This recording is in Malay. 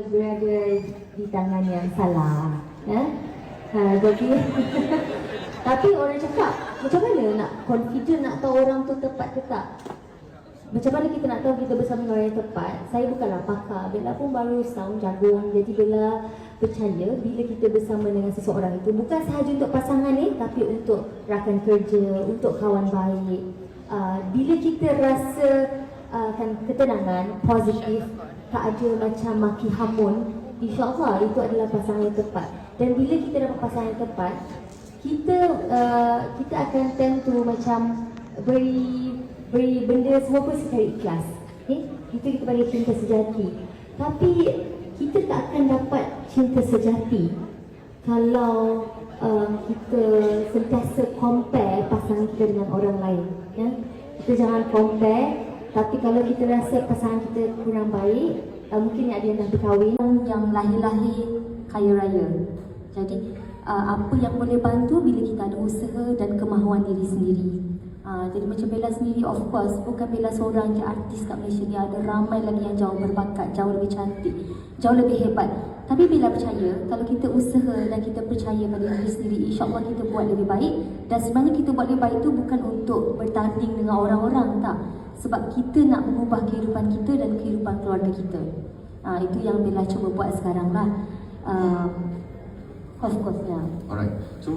berada di tangan yang salah. Jadi tapi orang cakap, macam mana nak confident nak tahu orang tu tepat ke tak? Macam mana kita nak tahu kita bersama dengan orang yang tepat? Saya bukanlah pakar, Bella pun baru setahun jagung. Jadi Bella percaya bila kita bersama dengan seseorang itu bukan sahaja untuk pasangan tapi untuk rakan kerja, untuk kawan baik. Bila kita rasa ketenangan, positif, tak ada macam maki hamun, insyaAllah itu adalah pasangan yang tepat. Dan bila kita dapat pasangan yang tepat, kita akan tend to macam beri benda semua pun secara ikhlas. Kita panggil cinta sejati. Tapi kita tak akan dapat cinta sejati kalau kita sentiasa compare pasangan kita dengan orang lain. Kita jangan compare. Tapi kalau kita rasa pasangan kita kurang baik, mungkin ada yang dah berkahwin, yang lahir-lahir kaya raya. Jadi apa yang boleh bantu bila kita ada usaha dan kemahuan diri sendiri. Jadi macam Bella sendiri, of course bukan Bella seorang je artis kat Malaysia. Dia ada ramai lagi yang jauh berbakat, jauh lebih cantik, jauh lebih hebat. Tapi Bella percaya kalau kita usaha dan kita percaya pada diri sendiri, insyaAllah kita buat lebih baik. Dan sebenarnya kita buat lebih baik itu bukan untuk bertanding dengan orang-orang, tak. Sebab kita nak mengubah kehidupan kita dan kehidupan keluarga kita. Itu yang Bella cuba buat sekarang lah. Of course, ya. Alright. So